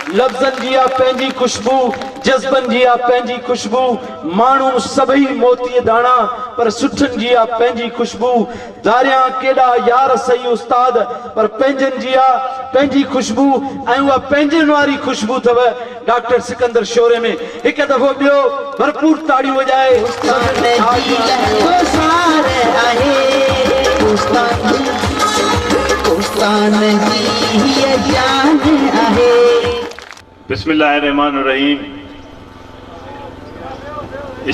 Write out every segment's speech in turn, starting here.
लफ्ज़न जी पंहिंजी खुशबू, जज्बन जी पंहिंजी खुशबू। माण्हू सभई मोती दाणा पर सुठन जी पंहिंजी खुशबू। दारिया केॾा यार सही उस्ताद पर पंहिंजन जी पंहिंजी खुशबू। ऐं उहा पंहिंजन वारी खुशबू अथव डॉक्टर सिकंदर शोरे में। हिकु दफ़ो ॿियो भरपूर ताड़ियूं वॼाए। बिस्मिल्लाहिर्रहमानिर्रहीम।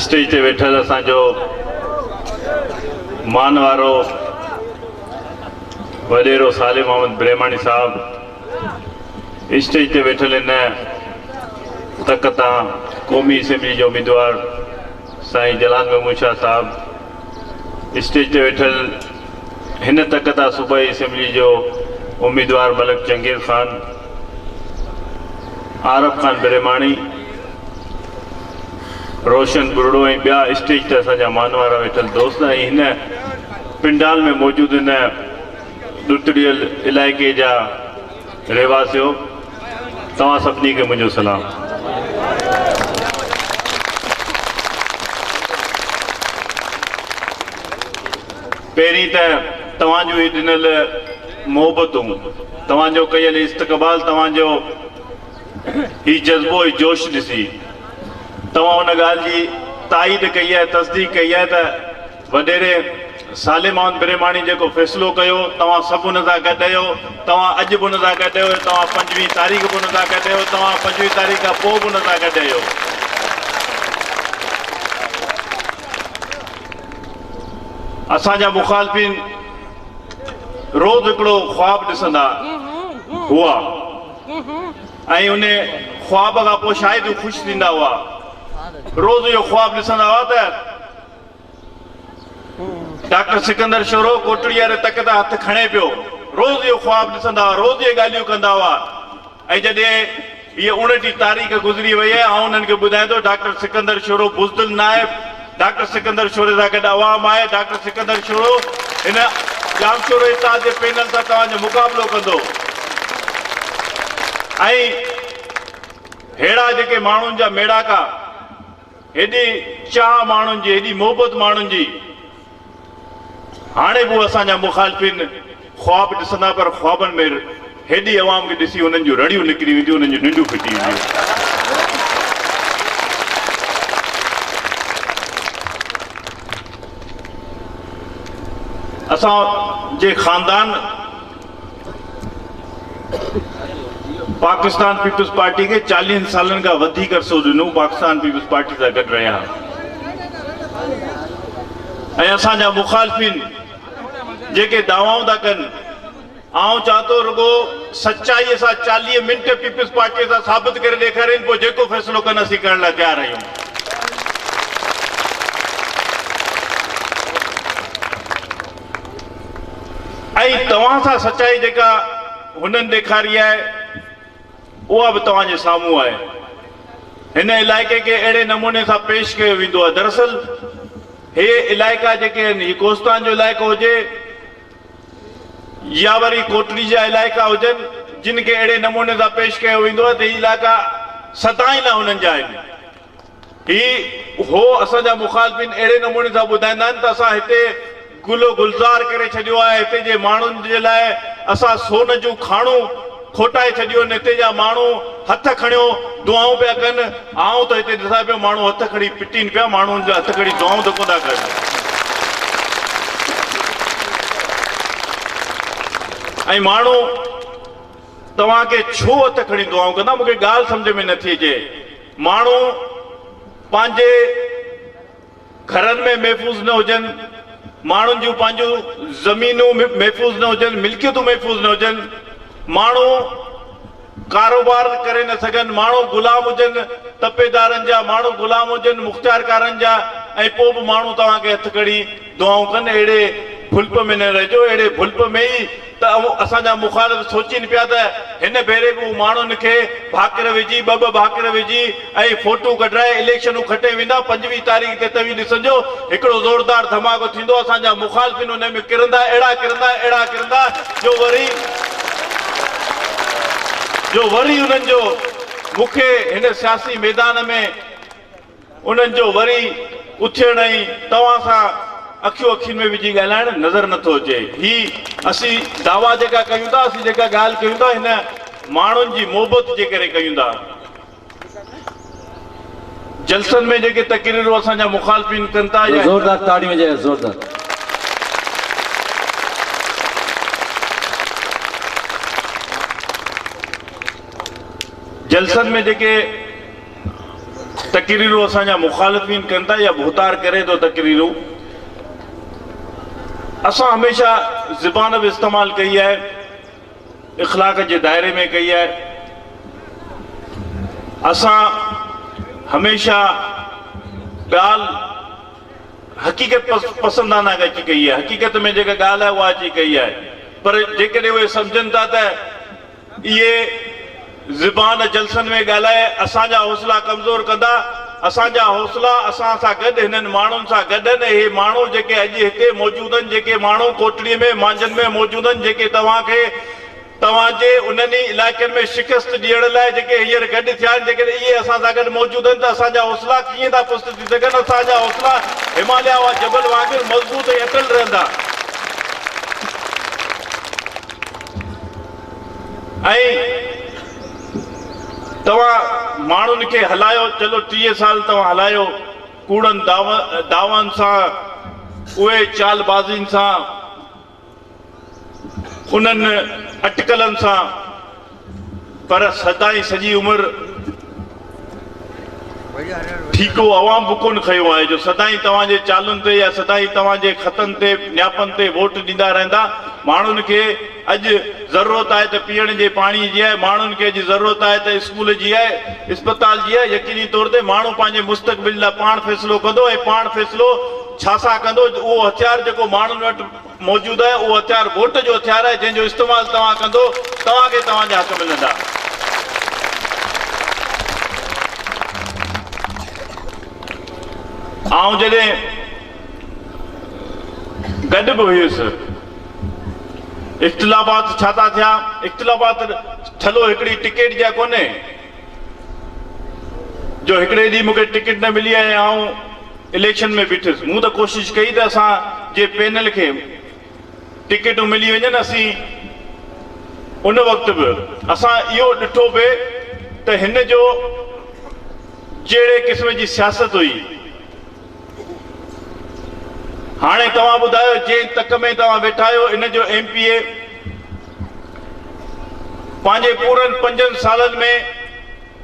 स्टेज ते वेठल असांजो मान वारो वॾेरो सालिम अहमद ब्रेमाणी साहब, स्टेज ते वेठल इन तकता क़ौमी असेंबली जो उम्मीदवार साईं जलाल महमूद शाह साहब, स्टेज ते वेठल हिन तकता सूबाई असेंबली जो उम्मीदवार मलिक जंगीर ख़ान, आरब ख़ान ब्रेमाणी, रोशन बुरड़ो ऐं ॿिया स्टेज ते असांजा मान वारा वेठल दोस्त ऐं हिन पिंडाल में मौजूदु इन ॾुतड़ियल इलाइक़े जा रहवासियो, तव्हां सभिनी खे मुंहिंजो सलाम। पहिरीं त तव्हांजो ही ॾिनल मोहबतूं, तव्हांजो कयल इस्तक़बाल, तव्हांजो ही जज़्बो, ही जोश ॾिसी तव्हां उन ॻाल्हि जी ताईद कई आहे, तस्दीक कई आहे त वॾेरे सालिम अहमद ब्रेमाणी जेको फ़ैसिलो कयो तव्हां सभु उन सां गॾु आहियो। तव्हां अॼु बि उन सां गॾु आहियो, तव्हां 25 तारीख़ बि उन सां गॾु आहियो, तव्हां 25 तारीख़ खां पोइ बि उन सां गॾु आहियो। असांजा मुखालफ़िन रोज़ हिकिड़ो ख़्वाब ॾिसंदा हुआ ऐं उन ख़्वाब खां पोइ शायदि हू ख़ुशि थींदा हुआ। रोज़ इहो ख़्वाब ॾिसंदा हुआ त डॉक्टर सिकंदर शोरो कोटड़ी वारे तक तां हथ खणे पियो। रोज़ इहो ख़्वाब ॾिसंदा हुआ, रोज़ इहे ॻाल्हियूं कंदा हुआ। ऐं जॾहिं इहा 29 तारीख़ गुज़री वई आहे, आउं उन्हनि खे ॿुधायां थो डॉक्टर सिकंदर शोरो बुज़दिल न आहे, डॉक्टर सिकंदर शोरे सां गॾु अवाम आहे। डॉक्टर सिकंदर शोरो हिन जामशोरो इताद जे पैनल सां तव्हांजो मुक़ाबिलो कंदो। ऐं हेड़ा जेके माण्हुनि जा मेड़ाका, हेॾी चाह माण्हुनि जी, हेॾी मोहबत माण्हुनि जी, हाणे बि असांजा मुखालफ़िन ख़्वाब ॾिसंदा पर ख़्वाबनि में हेॾी अवाम खे ॾिसी हुननि जूं रड़ियूं निकिरी वेंदियूं, हुननि जूं निंडियूं फिटी वेंदियूं। असां जे ख़ानदान पाकिस्तान पीपल्स पार्टी के 40 सालन का वधिक अरसो ॾिनो, पाकिस्तान पीपल्स पार्टी सां गॾु रहिया। ऐं असांजा मुखालफ़िन जेके दावाऊं था कनि, आउं चाह थो रुगो सचाईअ सां 40 मिंट पीपल्स पार्टी सां साबित करे ॾेखारीनि, पोइ जेको फ़ैसिलो कनि असीं करण लाइ तयारु आहियूं। ऐं तव्हां सां सचाई जेका हुननि ॾेखारी आहे उहा बि तव्हांजे साम्हूं आहे। हिन इलाइक़े खे अहिड़े नमूने सां पेश कयो वेंदो आहे। दरअसल हे इलाइक़ा जेके आहिनि, हीउ कोस्तान जो इलाइक़ो हुजे या वरी कोटड़ी जा इलाइक़ा हुजनि, जिन खे अहिड़े नमूने सां पेश कयो वेंदो आहे त हीउ इलाइक़ा सदाईं लाइ हुननि जा आहिनि। ही हो असांजा मुखालफ़िन अहिड़े नमूने सां ॿुधाईंदा आहिनि त असां हिते गुलो गुलज़ार करे छॾियो आहे, हिते जे माण्हुनि जे लाइ असां सोन जूं खाणूं खोटाए छॾियो आहिनि, हिते जा माण्हू हथ खणियो दुआऊं पिया कनि। आऊं त हिते ॾिसां पियो माण्हू हथ खणी पिटीनि पिया, माण्हुनि जा हथ खणी दुआऊं त कोन था कनि। ऐं माण्हू तव्हांखे छो हथ खणी दुआऊं कंदा, मूंखे ॻाल्हि सम्झ में नथी अचे। माण्हू पंहिंजे घरनि में महफ़ूज़ न हुजनि, माण्हुनि जूं पंहिंजूं ज़मीनूं महफ़ूज़ न हुजनि, मिल्कियतूं महफ़ूज़ न हुजनि, माण्हू कारोबार करे न सघनि, माण्हू ग़ुलाम हुजनि तपेदारनि जा, माण्हू ग़ुलाम हुजनि मुख़्तियारकारनि जा, ऐं पोइ बि माण्हू तव्हांखे हथ खणी दुआऊं कनि। अहिड़े भुलप में न रहिजो। अहिड़े भुलप में ई त असांजा मुखालिफ़ सोचीनि पिया त हिन भेरे बि माण्हुनि खे भाकर विझी, ॿ भाकर विझी ऐं फोटू कढाए इलेक्शनूं खटे वेंदा। 25 तारीख़ ते तव्हीं ॾिसंजो हिकिड़ो ज़ोरदार धमाको थींदो। असांजा मुखालिफ़िन हुन में किरंदा, अहिड़ा किरंदा जो वरी उन्हनि जो मूंखे हिन सियासी मैदान में उन्हनि जो वरी उथण ऐं तव्हां सां अखियूं अखियुनि में विझी ॻाल्हाइण नज़र नथो अचे। ही असीं दावा जेका कयूं था, असीं जेका ॻाल्हि कयूं था, हिन माण्हुनि जी मोहबत जे करे कयूं था। जलसनि में जेके तकरीरूं असांजा मुखालफ़िन कनि था, जोरदार ताड़ी में जाए, जोरदार। जलसनि में जेके तकरीरूं असांजा मुखालफ़िन कनि था या भुतार करे थो तकरीरूं, असां हमेशह ज़बान बि इस्तेमालु कई आहे, इख़लाक़ जे दायरे में कई आहे। असां हमेशह ॻाल्हि हक़ीक़त पसंदाना अची कई आहे, हक़ीक़त में जेका ॻाल्हि आहे उहा अची कई आहे। पर जेकॾहिं उहे सम्झनि था त इहे ज़बान जलसनि में ॻाल्हाए असांजा हौसला कमज़ोर कंदा, असांजा हौसला असां सां गॾु हिननि माण्हुनि सां गॾु आहिनि। इहे माण्हू जेके अॼु हिते मौजूदु आहिनि, जेके माण्हू कोटड़ीअ में मांजनि में मौजूदु आहिनि, जेके तव्हांखे तव्हांजे उन्हनि इलाइक़नि में शिकस्त ॾियण लाइ जेके हींअर गॾु थिया आहिनि, जेकॾहिं इहे असां सां गॾु मौजूदु आहिनि त असांजा हौसला कीअं था पुस्त थी सघनि। असांजा हौसला हिमालय वा जबल वांगुरु मज़बूत ऐं अटल रहंदा। ऐं तव्हां माण्हुनि खे हलायो, चलो 30 साल तव्हां हलायो कूड़नि दावनि सां, उहे चालबाज़ियुनि सां, उन्हनि अटकलनि सां, पर सदाईं सॼी उमिरि ठीको अवाम बि कोन खयो आहे जो सदाईं तव्हांजे चालुनि ते या सदाईं तव्हांजे ख़तनि ते न्यापनि ते वोट ॾींदा रहंदा। माण्हुनि खे अॼु ज़रूरत आहे त पीअण जे पाणीअ जी आहे, माण्हुनि खे अॼु ज़रूरत आहे त स्कूल जी आहे, इस्पताल जी आहे। यकीनी तौर ते माण्हू पंहिंजे मुस्तक़बिल लाइ पाण फ़ैसिलो कंदो ऐं पाण फ़ैसिलो छा सां कंदो, उहो हथियार जेको माण्हुनि वटि मौजूदु आहे उहो हथियार वोट जो हथियार आहे, जंहिंजो इस्तेमालु तव्हां कंदो तव्हांखे तव्हांजा हक़ मिलंदा। आउं जॾहिं गॾु बि हुयुसि, इख़्तिलाफ़ात छा था थिया, इख़्तिलाफ़ात ठलो हिकिड़ी टिकेट जा कोन्हे जो हिकिड़े ॾींहुं मूंखे टिकट न मिली आहे ऐं इलेक्शन में बीठुसि। मूं त कोशिशि कई त असांजे पैनल खे टिकटूं मिली वञनि। असीं उन वक़्तु बि असां इहो ॾिठो पिए त हिन जो जहिड़े क़िस्म जी सियासत हुई। हाणे तव्हां ॿुधायो, जंहिं तक में तव्हां वेठा आहियो, इन जो MPA पंहिंजे पूरनि 5 सालनि में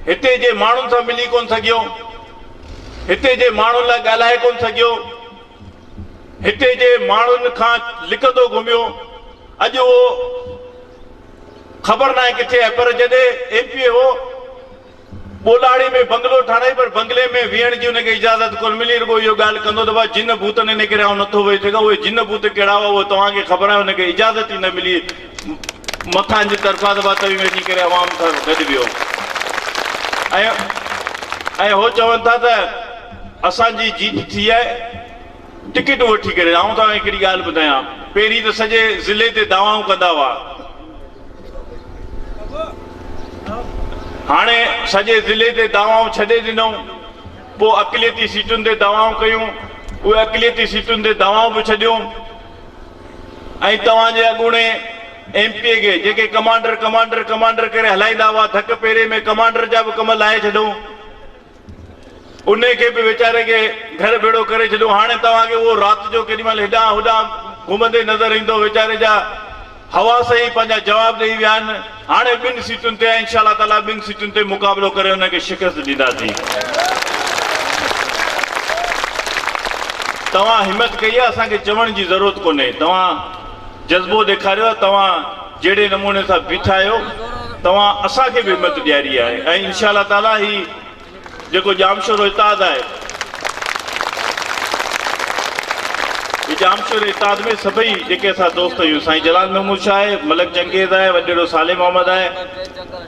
हिते जे माण्हुनि सां मिली कोन सघियो, हिते जे माण्हुनि लाइ ॻाल्हाए कोन सघियो, हिते जे माण्हुनि खां लिकंदो घुमियो। अॼु उहो ख़बर न आहे किथे आहे, पर जॾहिं MPA हो बोलाड़ी में बंगलो ठाराई, पर बंगले में विहण जी हुनखे इजाज़त कोन मिली। रुगो इहो ॻाल्हि कंदो त भाई जिन भूतनि हिन करे नथो वेही सघां, उहे जिन भूत कहिड़ा हुआ उहो तव्हांखे ख़बर आहे, हुनखे इजाज़त ई न मिली। मथां जी तरफ़ां दफ़ा तवी में अची करे आवाम सां गॾु वियो ऐं हो चवनि था त असांजी जीत थी आहे टिकट वठी करे। आउं तव्हांखे हिकिड़ी ॻाल्हि ॿुधायां, पहिरीं त सॼे ज़िले ते दावाऊं कंदा हुआ, हाणे सॼे ज़िले ते दावाऊं छॾे ॾिनऊं, पोइ अक़लियती सीटुनि ते दावाऊं कयूं, उहे अक़लियती सीटुनि ते दावाऊं बि छॾियूं ऐं तव्हांजे अॻूणे MPA खे जेके कमांडर कमांडर कमांडर करे हलाईंदा हुआ, धक पेरे में कमांडर जा बि कम लाहे छॾियूं, उन खे बि वीचारे खे घर भेड़ो करे छॾियूं। हाणे तव्हांखे उहो राति जो केॾीमहिल हेॾां होॾां घुमंदे नज़र ईंदो, वीचारे जा हवा सां ई पंहिंजा जवाब ॾेई विया आहिनि। हाणे 2 सीटुनि ते इंशाअल्लाह ताला 2 सीटुनि ते मुक़ाबिलो करे हुनखे शिकस्त ॾींदासीं। तव्हां हिमत कई आहे, असांखे चवण जी ज़रूरत कोन्हे, तव्हां जज़्बो ॾेखारियो आहे, तव्हां जहिड़े नमूने सां बीठा आहियो, तव्हां असांखे बि हिमत ॾियारी आहे। ऐं इंशाअल्लाह ताला ही जेको जामशोर इताद आहे, जामशोर इताद में सभई जेके असां दोस्त आहियूं, साईं जलाल महमूद शाह आहे, मलक चंगेज़ आहे, वॾेरो साले मोहम्मद आहे,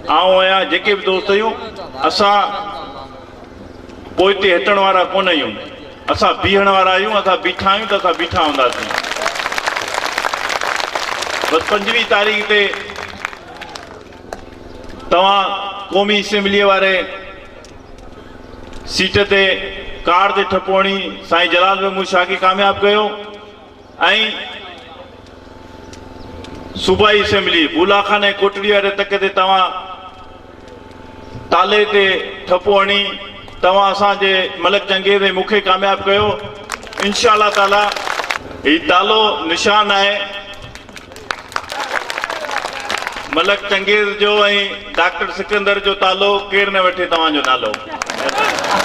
आऊं आहियां, जेके बि दोस्त आहियूं, असां पोइ हिते हटण वारा कोन आहियूं, असां बीहण वारा आहियूं। असां बीठा आहियूं त असां बीठा हूंदासीं। बसि 5वीं तारीख़ ते तव्हां क़ौमी असेंबलीअ वारे सीट ते कार्ड ते ठपोणी साईं जलाल महमूद शाह खे कामयाब कयो ऐं सूबाई असेंबली बुलाखाने कोटड़ी वारे तक ते तव्हां ताले ते ठपो हणी तव्हां असांजे मलक चंगेज़ ऐं मूंखे कामयाब कयो। इंशा अल्लाह ताला ही तालो निशान आहे मलक चंगेज़ जो ऐं डॉक्टर सिकंदर जो तालो केर न वठे तव्हांजो नालो।